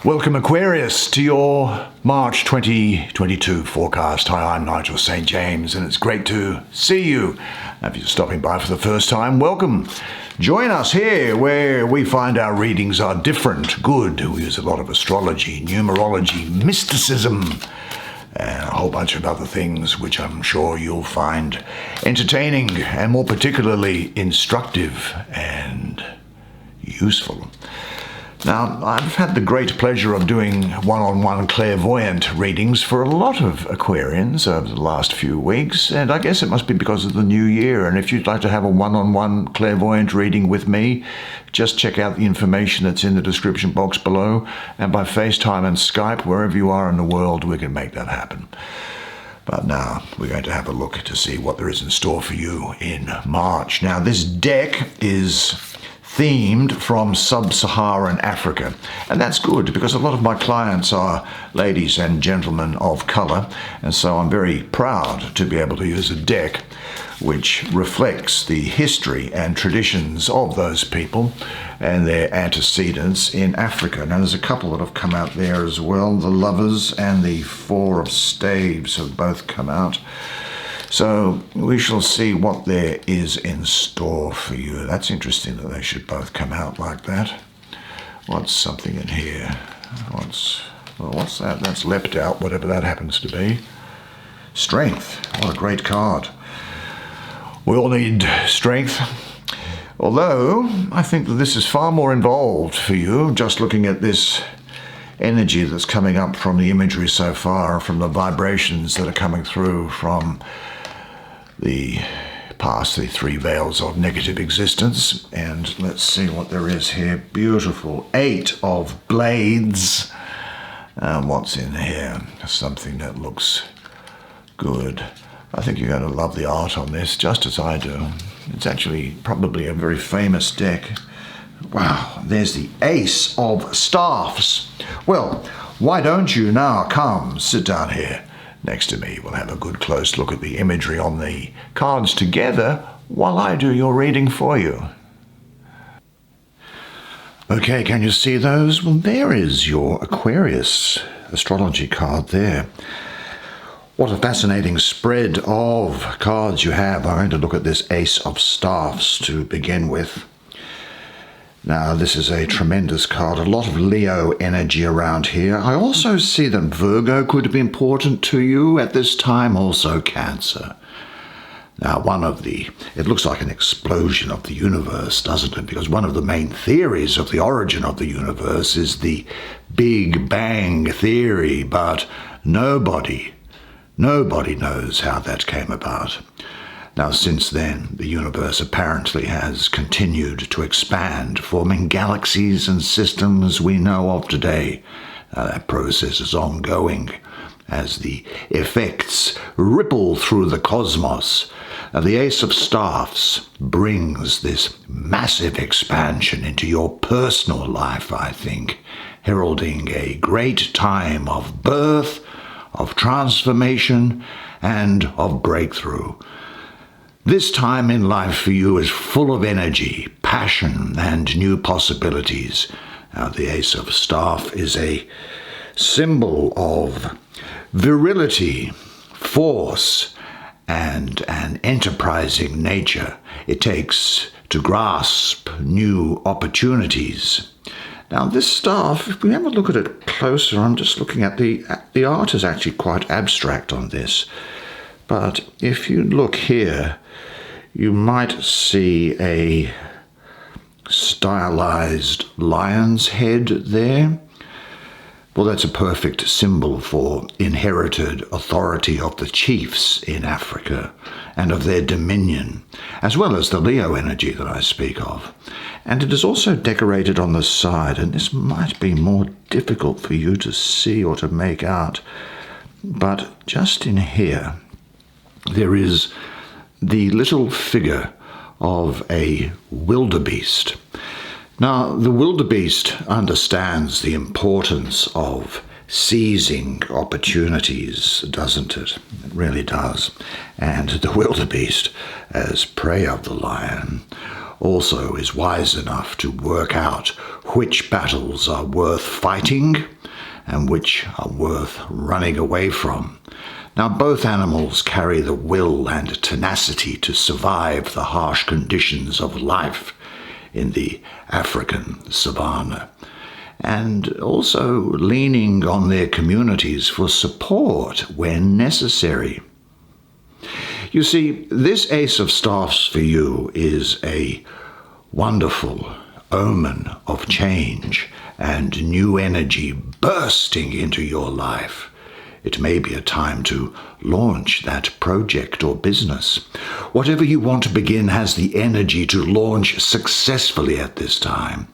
Welcome Aquarius to your March 2022 forecast. Hi, I'm Nigel Saint James and it's great to see you. If you're stopping by for the first time, welcome. Join us here where we find our readings are different, good. We use a lot of astrology, numerology, mysticism, and a whole bunch of other things which I'm sure you'll find entertaining and more particularly instructive and useful. Now, I've had the great pleasure of doing one-on-one clairvoyant readings for a lot of Aquarians over the last few weeks, and I guess it must be because of the new year. And if you'd like to have a one-on-one clairvoyant reading with me, just check out the information that's in the description box below, and by FaceTime and Skype, wherever you are in the world, we can make that happen. But now we're going to have a look to see what there is in store for you in March. Now, this deck is themed from sub-Saharan Africa. And that's good because a lot of my clients are ladies and gentlemen of color. And so I'm very proud to be able to use a deck which reflects the history and traditions of those people and their antecedents in Africa. Now there's a couple that have come out there as well. The Lovers and the Four of Staves have both come out. So we shall see what there is in store for you. That's interesting that they should both come out like that. What's something in here? What's that? That's leapt out, whatever that happens to be. Strength. What a great card. We all need strength. Although, I think that this is far more involved for you, just looking at this energy that's coming up from the imagery so far, from the vibrations that are coming through from the past, the three veils of negative existence. And let's see what there is here. Beautiful. 8 of Blades. And what's in here? Something that looks good. I think you're going to love the art on this, just as I do. It's actually probably a very famous deck. Wow, there's the Ace of Staffs. Well, why don't you now come sit down here next to me? We'll have a good close look at the imagery on the cards together while I do your reading for you. Okay, can you see those? Well, there is your Aquarius astrology card there. What a fascinating spread of cards you have. I'm going to look at this Ace of Staffs to begin with. Now, this is a tremendous card, a lot of Leo energy around here. I also see that Virgo could be important to you at this time, also Cancer. Now, it looks like an explosion of the universe, doesn't it? Because one of the main theories of the origin of the universe is the Big Bang theory, but nobody knows how that came about. Now, since then, the universe apparently has continued to expand, forming galaxies and systems we know of today. Now, that process is ongoing as the effects ripple through the cosmos. Now, the Ace of Staffs brings this massive expansion into your personal life, I think, heralding a great time of birth, of transformation, and of breakthrough. This time in life for you is full of energy, passion, and new possibilities. Now, the Ace of Staff is a symbol of virility, force, and an enterprising nature it takes to grasp new opportunities. Now, this staff, if we have a look at it closer, I'm just looking at the art is actually quite abstract on this. But if you look here, you might see a stylized lion's head there. Well, that's a perfect symbol for inherited authority of the chiefs in Africa and of their dominion, as well as the Leo energy that I speak of. And it is also decorated on the side, and this might be more difficult for you to see or to make out. But just in here, there is the little figure of a wildebeest. Now, the wildebeest understands the importance of seizing opportunities, doesn't it? It really does. And the wildebeest, as prey of the lion, also is wise enough to work out which battles are worth fighting and which are worth running away from. Now, both animals carry the will and tenacity to survive the harsh conditions of life in the African savanna, and also leaning on their communities for support when necessary. You see, this Ace of Staffs for you is a wonderful omen of change and new energy bursting into your life. It may be a time to launch that project or business. Whatever you want to begin has the energy to launch successfully at this time.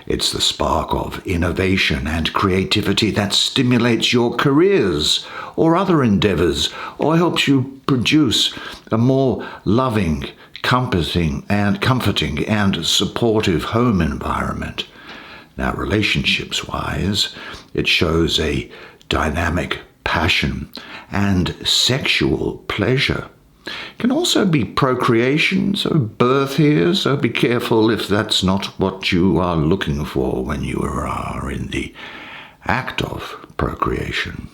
It's the spark of innovation and creativity that stimulates your careers or other endeavors, or helps you produce a more loving, comforting and supportive home environment. Now, relationships-wise, it shows a dynamic passion and sexual pleasure. It can also be procreation, so birth here, so be careful if that's not what you are looking for when you are in the act of procreation.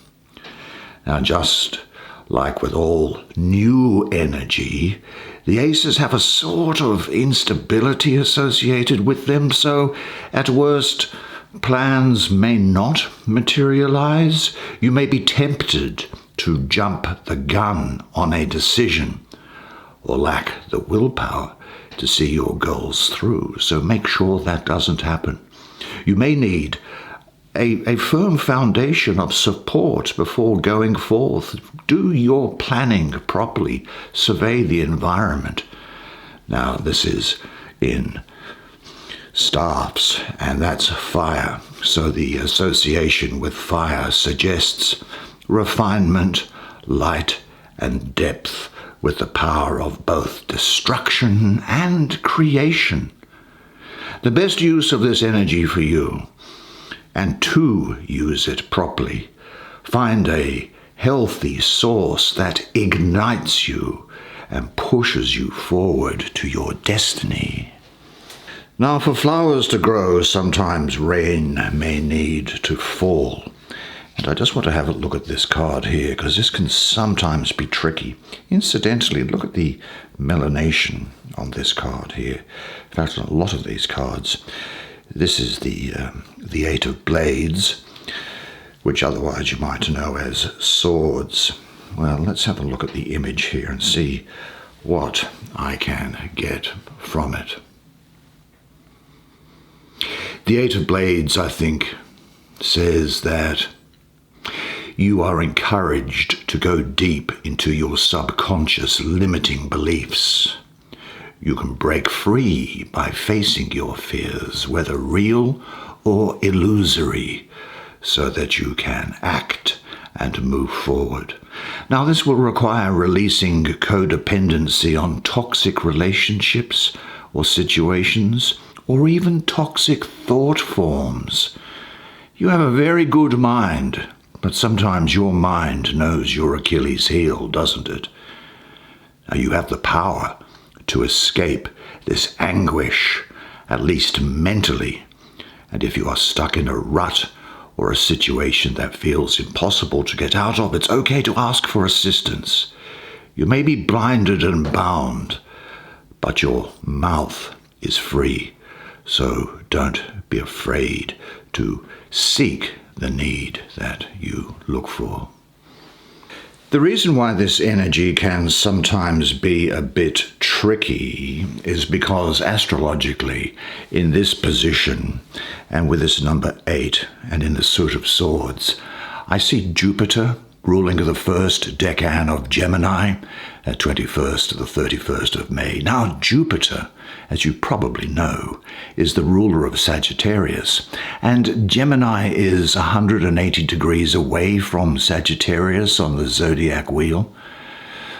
Now, just like with all new energy, the aces have a sort of instability associated with them, so at worst, plans may not materialize. You may be tempted to jump the gun on a decision or lack the willpower to see your goals through, so make sure that doesn't happen. You may need a firm foundation of support before going forth. Do your planning properly. Survey the environment. Now, this is in staffs, and that's fire. So the association with fire suggests refinement, light, and depth, with the power of both destruction and creation. The best use of this energy for you, and to use it properly, find a healthy source that ignites you and pushes you forward to your destiny. Now, for flowers to grow, sometimes rain may need to fall. And I just want to have a look at this card here, because this can sometimes be tricky. Incidentally, look at the melanation on this card here. In fact, on a lot of these cards, this is the Eight of Blades, which otherwise you might know as swords. Well, let's have a look at the image here and see what I can get from it. The Eight of Blades, I think, says that you are encouraged to go deep into your subconscious limiting beliefs. You can break free by facing your fears, whether real or illusory, so that you can act and move forward. Now, this will require releasing codependency on toxic relationships or situations, or even toxic thought forms. You have a very good mind, but sometimes your mind knows your Achilles heel, doesn't it? Now, you have the power to escape this anguish, at least mentally. And if you are stuck in a rut or a situation that feels impossible to get out of, it's okay to ask for assistance. You may be blinded and bound, but your mouth is free. So don't be afraid to seek the need that you look for. The reason why this energy can sometimes be a bit tricky is because astrologically, in this position, and with this number 8, and in the suit of swords, I see Jupiter ruling the first decan of Gemini, at 21st to the 31st of May. Now, Jupiter, as you probably know, is the ruler of Sagittarius, and Gemini is 180 degrees away from Sagittarius on the zodiac wheel.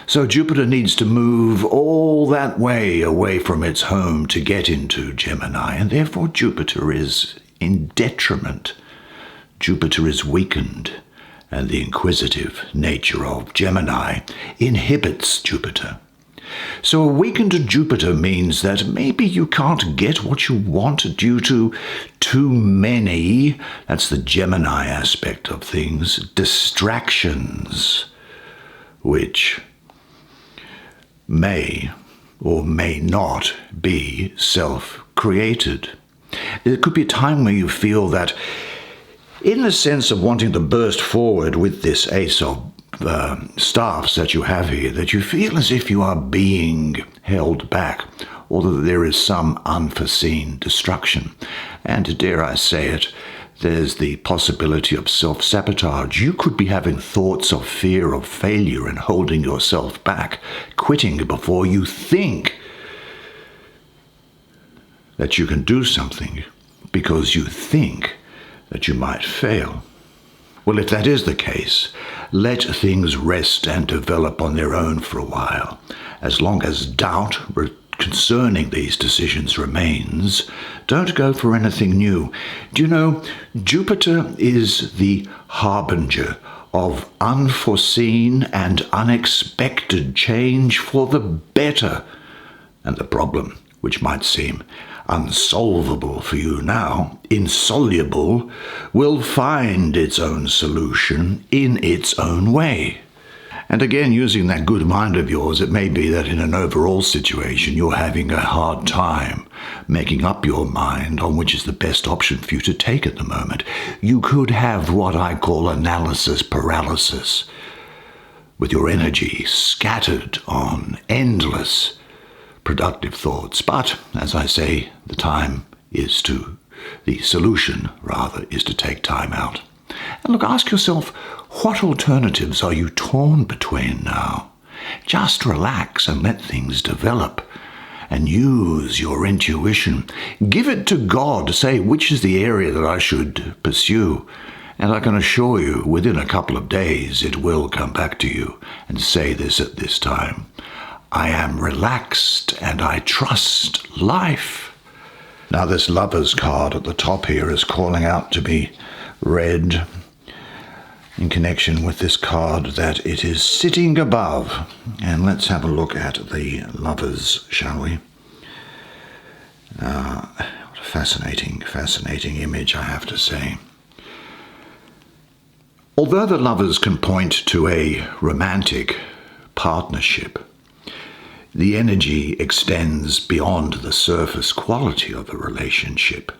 So Jupiter needs to move all that way away from its home to get into Gemini, and therefore Jupiter is in detriment. Jupiter is weakened, and the inquisitive nature of Gemini inhibits Jupiter. So a weakened Jupiter means that maybe you can't get what you want due to too many, that's the Gemini aspect of things, distractions, which may or may not be self-created. There could be a time where you feel that, in the sense of wanting to burst forward with this ace of staffs that you have here, that you feel as if you are being held back, or that there is some unforeseen destruction. And dare I say it, there's the possibility of self-sabotage. You could be having thoughts of fear of failure and holding yourself back, quitting before you think that you can do something, because you think that you might fail. Well, if that is the case, let things rest and develop on their own for a while. As long as doubt concerning these decisions remains, don't go for anything new. Do you know, Jupiter is the harbinger of unforeseen and unexpected change for the better. And the problem, which might seem unsolvable for you now, insoluble, will find its own solution in its own way. And again, using that good mind of yours, it may be that in an overall situation you're having a hard time making up your mind on which is the best option for you to take at the moment. You could have what I call analysis paralysis, with your energy scattered on endless productive thoughts. But, as I say, the solution, rather, is to take time out. And look, ask yourself, what alternatives are you torn between now? Just relax and let things develop. And use your intuition. Give it to God. Say, which is the area that I should pursue? And I can assure you, within a couple of days, it will come back to you and say this at this time: I am relaxed and I trust life. Now this Lovers card at the top here is calling out to be read in connection with this card that it is sitting above. And let's have a look at the Lovers, shall we? What a fascinating image, I have to say. Although the Lovers can point to a romantic partnership, the energy extends beyond the surface quality of the relationship.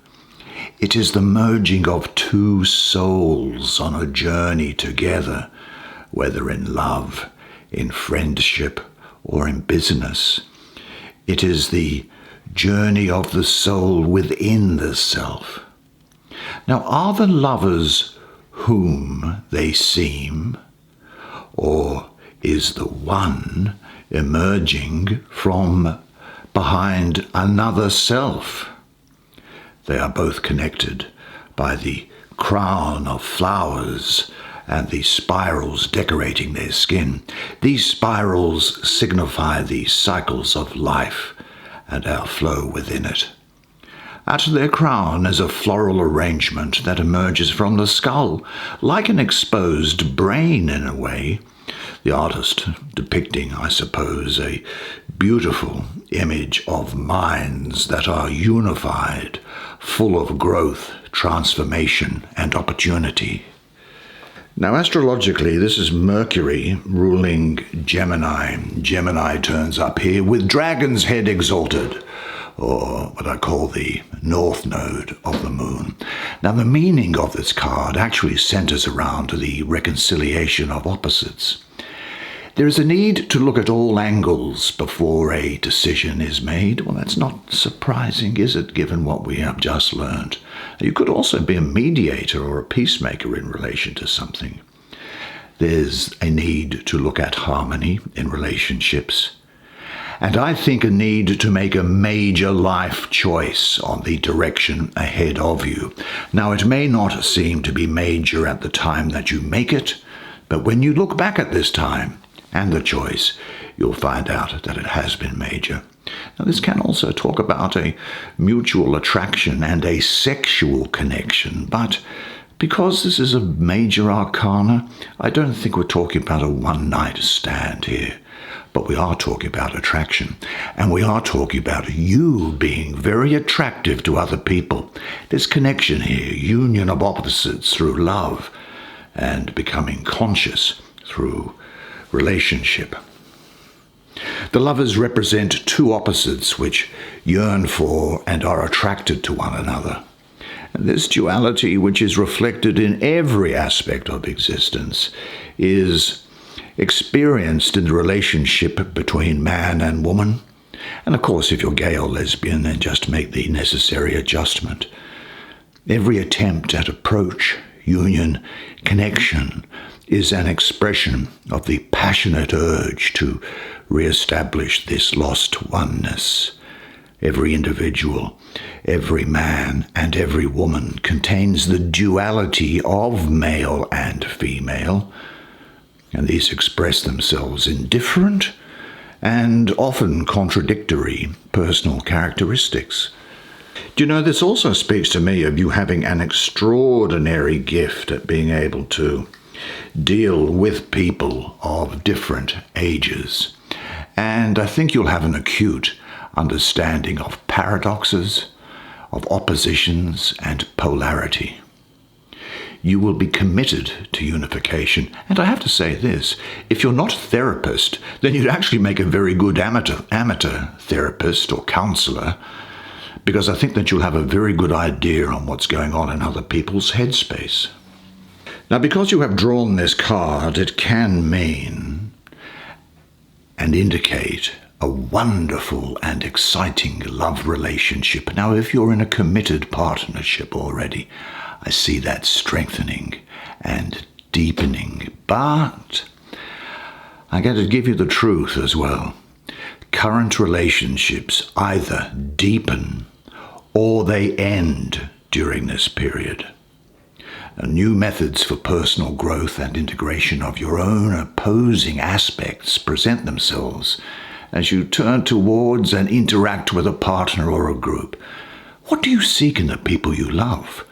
It is the merging of two souls on a journey together, whether in love, in friendship, or in business. It is the journey of the soul within the self. Now, are the lovers whom they seem, or is the one emerging from behind another self? They are both connected by the crown of flowers and the spirals decorating their skin. These spirals signify the cycles of life and our flow within it. At their crown is a floral arrangement that emerges from the skull, like an exposed brain in a way. The artist depicting, I suppose, a beautiful image of minds that are unified, full of growth, transformation, and opportunity. Now, astrologically, this is Mercury ruling Gemini. Gemini turns up here with Dragon's Head exalted, or what I call the North Node of the Moon. Now, the meaning of this card actually centers around the reconciliation of opposites. There is a need to look at all angles before a decision is made. Well, that's not surprising, is it, given what we have just learned? You could also be a mediator or a peacemaker in relation to something. There's a need to look at harmony in relationships. And I think a need to make a major life choice on the direction ahead of you. Now, it may not seem to be major at the time that you make it, but when you look back at this time and the choice, you'll find out that it has been major. Now, this can also talk about a mutual attraction and a sexual connection, but because this is a major arcana, I don't think we're talking about a one-night stand here, But we are talking about attraction, and we are talking about you being very attractive to other people. There's connection here, union of opposites through love, and becoming conscious through relationship. The lovers represent two opposites which yearn for and are attracted to one another. And this duality, which is reflected in every aspect of existence, is experienced in the relationship between man and woman. And of course, if you're gay or lesbian, then just make the necessary adjustment. Every attempt at approach, union, connection is an expression of the passionate urge to re-establish this lost oneness. Every individual, every man, and every woman contains the duality of male and female, and these express themselves in different and often contradictory personal characteristics. Do you know, this also speaks to me of you having an extraordinary gift at being able to deal with people of different ages. And I think you'll have an acute understanding of paradoxes, of oppositions, and polarity. You will be committed to unification. And I have to say this, if you're not a therapist, then you'd actually make a very good amateur therapist or counselor, because I think that you'll have a very good idea on what's going on in other people's headspace. Now, because you have drawn this card, it can mean and indicate a wonderful and exciting love relationship. Now, if you're in a committed partnership already, I see that strengthening and deepening. But I got to give you the truth as well. Current relationships either deepen or they end during this period. New methods for personal growth and integration of your own opposing aspects present themselves as you turn towards and interact with a partner or a group. What do you seek in the people you love?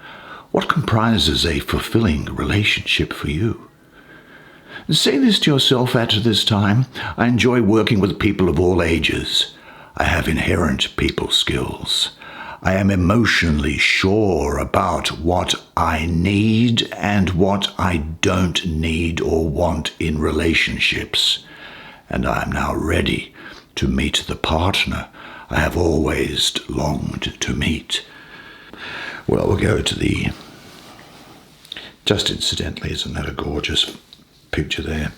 What comprises a fulfilling relationship for you? Say this to yourself at this time. I enjoy working with people of all ages. I have inherent people skills. I am emotionally sure about what I need and what I don't need or want in relationships. And I am now ready to meet the partner I have always longed to meet. Well, we'll go to the... Just incidentally, isn't that a gorgeous picture there?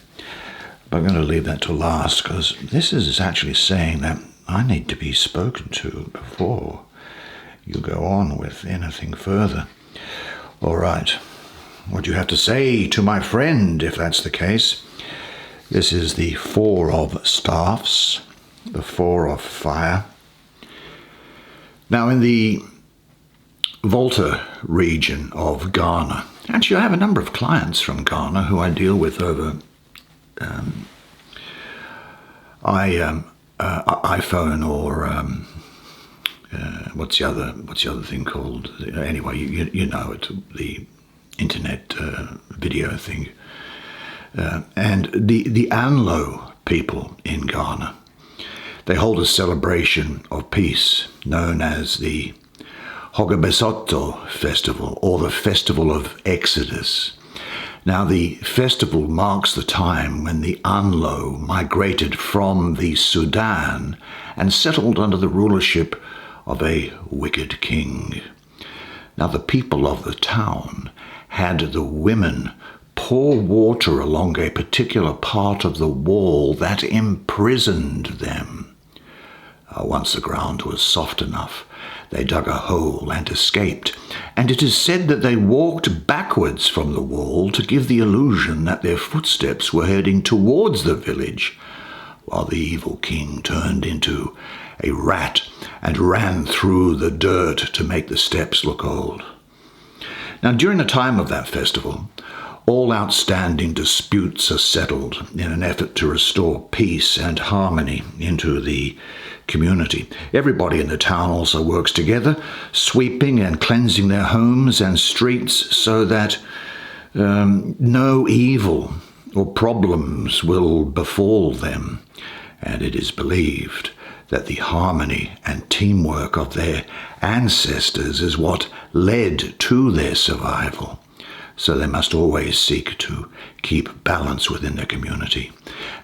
But I'm going to leave that to last, because this is actually saying that I need to be spoken to before you go on with anything further. All right. What do you have to say to my friend, if that's the case? This is the Four of Staffs, the Four of Fire. Now, in the Volta region of Ghana, actually I have a number of clients from Ghana who I deal with over iPhone or what's the other thing called? Anyway, you know it, the internet video thing. And the Anlo people in Ghana, they hold a celebration of peace known as the Hogabesoto Festival, or the Festival of Exodus. Now, the festival marks the time when the Anlo migrated from the Sudan and settled under the rulership of a wicked king. Now, the people of the town had the women pour water along a particular part of the wall that imprisoned them. Once the ground was soft enough, they dug a hole and escaped, and it is said that they walked backwards from the wall to give the illusion that their footsteps were heading towards the village, while the evil king turned into a rat and ran through the dirt to make the steps look old. Now, during the time of that festival, all outstanding disputes are settled in an effort to restore peace and harmony into the community. Everybody in the town also works together, sweeping and cleansing their homes and streets so that no evil or problems will befall them. and it is believed that the harmony and teamwork of their ancestors is what led to their survival. So they must always seek to keep balance within their community.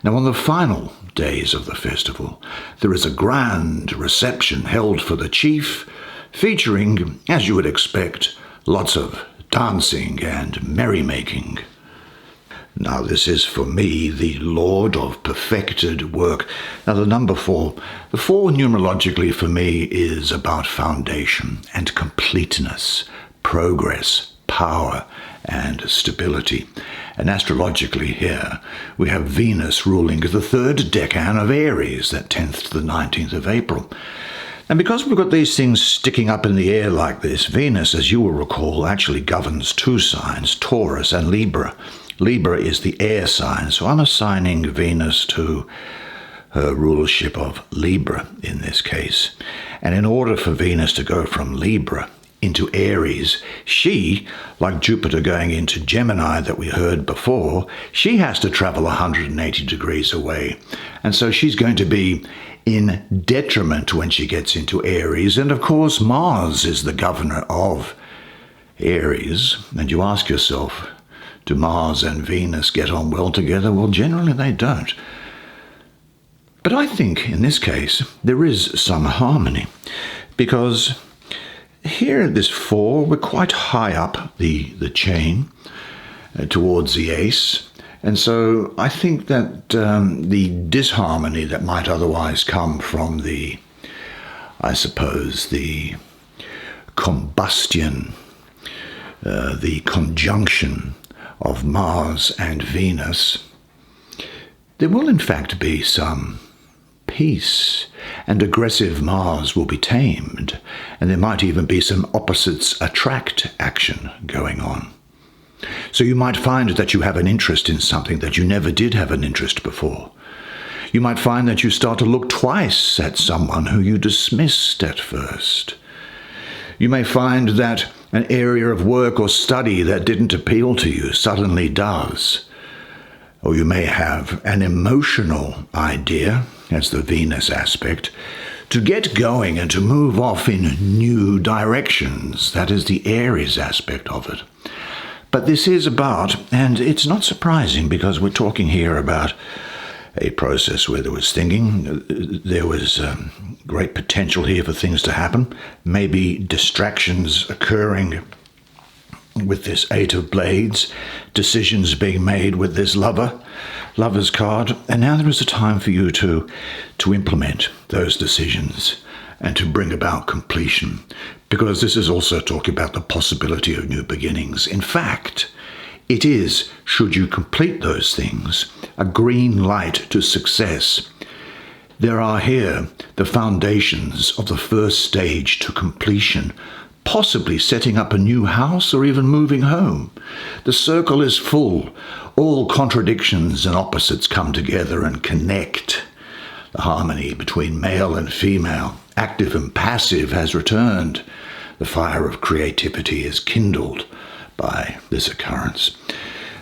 Now, on the final days of the festival, there is a grand reception held for the chief, featuring, as you would expect, lots of dancing and merrymaking. Now, this is for me the Lord of perfected work. Now, the number 4. The 4 numerologically for me is about foundation and completeness, progress, power, and stability. And astrologically here, we have Venus ruling the 3rd decan of Aries, that 10th to the 19th of April. And because we've got these things sticking up in the air like this, Venus, as you will recall, actually governs 2 signs, Taurus and Libra. Libra is the air sign, so I'm assigning Venus to her rulership of Libra in this case. And in order for Venus to go from Libra into Aries, she, like Jupiter going into Gemini that we heard before, she has to travel 180 degrees away. And so she's going to be in detriment when she gets into Aries. And of course, Mars is the governor of Aries. And you ask yourself, do Mars and Venus get on well together? Well, generally they don't. But I think in this case, there is some harmony, because here at this 4, we're quite high up the chain towards the ace. And so I think that the disharmony that might otherwise come from the combustion, the conjunction of Mars and Venus, there will in fact be some peace, and aggressive Mars will be tamed, and there might even be some opposites attract action going on. So you might find that you have an interest in something that you never did have an interest before. You might find that you start to look twice at someone who you dismissed at first. You may find that an area of work or study that didn't appeal to you suddenly does. Or you may have an emotional idea, as the Venus aspect, to get going and to move off in new directions. That is the Aries aspect of it. But this is about, and it's not surprising because we're talking here about a process where there was thinking, there was great potential here for things to happen, maybe distractions occurring with this 8 of Blades, decisions being made with this Lover's card, and now there is a time for you to implement those decisions and to bring about completion, because this is also talking about the possibility of new beginnings. In fact, it is, should you complete those things, a green light to success. There are here the foundations of the first stage to completion, possibly setting up a new house or even moving home. The circle is full. All contradictions and opposites come together and connect. The harmony between male and female, active and passive, has returned. The fire of creativity is kindled by this occurrence.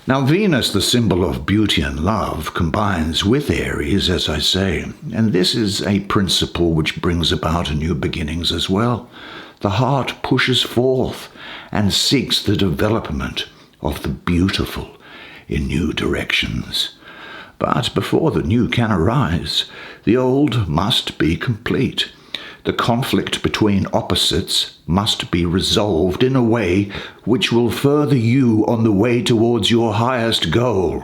Now, Venus, the symbol of beauty and love, combines with Aries, as I say, and this is a principle which brings about new beginnings as well. The heart pushes forth and seeks the development of the beautiful in new directions. But before the new can arise, the old must be complete. The conflict between opposites must be resolved in a way which will further you on the way towards your highest goal.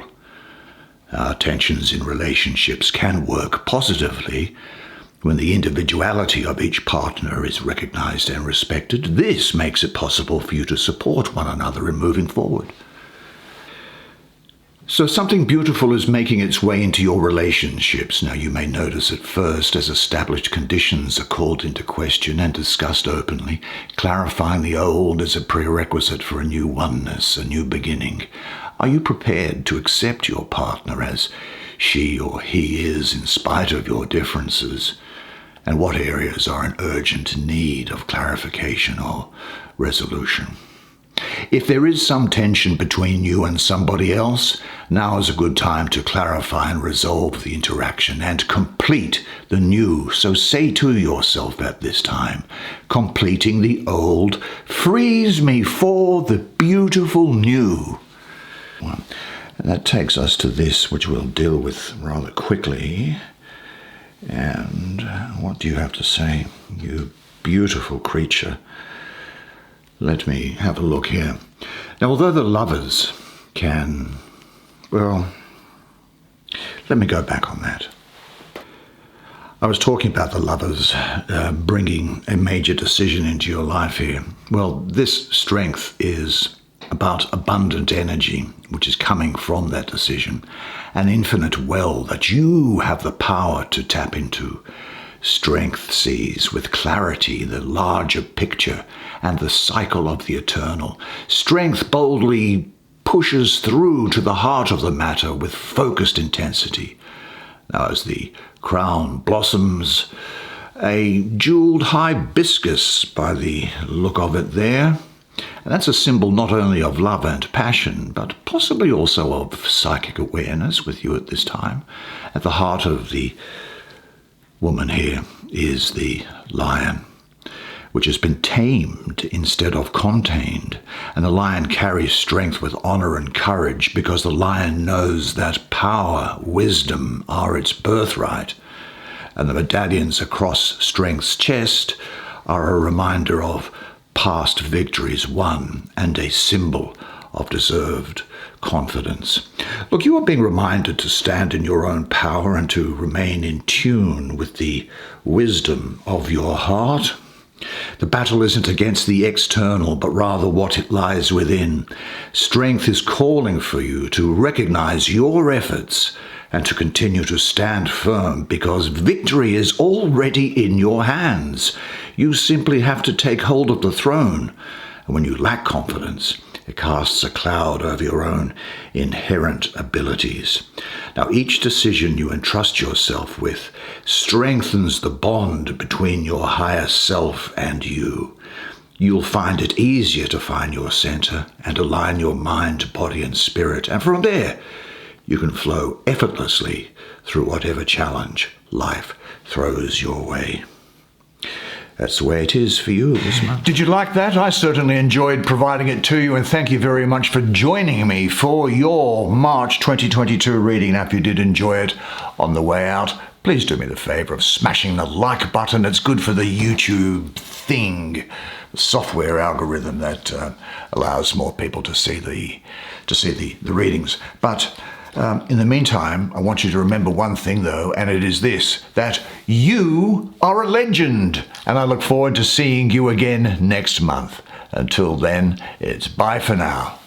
Our tensions in relationships can work positively when the individuality of each partner is recognized and respected. This makes it possible for you to support one another in moving forward. So something beautiful is making its way into your relationships. Now, you may notice at first, as established conditions are called into question and discussed openly, clarifying the old is a prerequisite for a new oneness, a new beginning. Are you prepared to accept your partner as she or he is in spite of your differences? And what areas are in urgent need of clarification or resolution? If there is some tension between you and somebody else, now is a good time to clarify and resolve the interaction and complete the new. So say to yourself at this time, completing the old frees me for the beautiful new. And that takes us to this, which we'll deal with rather quickly. And what do you have to say, you beautiful creature? Let me have a look here. Now, although the lovers can, well, let me go back on that. I was talking about the lovers bringing a major decision into your life here. Well, this strength is about abundant energy, which is coming from that decision, an infinite well that you have the power to tap into. Strength sees with clarity the larger picture and the cycle of the eternal. Strength boldly pushes through to the heart of the matter with focused intensity. Now, as the crown blossoms, a jeweled hibiscus by the look of it there, and that's a symbol not only of love and passion, but possibly also of psychic awareness with you at this time. At the heart of the woman here is the lion, which has been tamed instead of contained. And the lion carries strength with honor and courage because the lion knows that power, wisdom are its birthright. And the medallions across strength's chest are a reminder of past victories won and a symbol of deserved confidence. Look, you are being reminded to stand in your own power and to remain in tune with the wisdom of your heart. The battle isn't against the external, but rather what it lies within. Strength is calling for you to recognize your efforts and to continue to stand firm because victory is already in your hands. You simply have to take hold of the throne. And when you lack confidence, it casts a cloud over your own inherent abilities. Now, each decision you entrust yourself with strengthens the bond between your higher self and you. You'll find it easier to find your center and align your mind, body, and spirit. And from there, you can flow effortlessly through whatever challenge life throws your way. That's the way it is for you this month. Did you like that? I certainly enjoyed providing it to you, and thank you very much for joining me for your March 2022 reading. Now, if you did enjoy it on the way out, please do me the favor of smashing the like button. It's good for the YouTube thing, the software algorithm that allows more people to see the readings. But in the meantime, I want you to remember one thing, though, and it is this, that you are a legend. And I look forward to seeing you again next month. Until then, it's bye for now.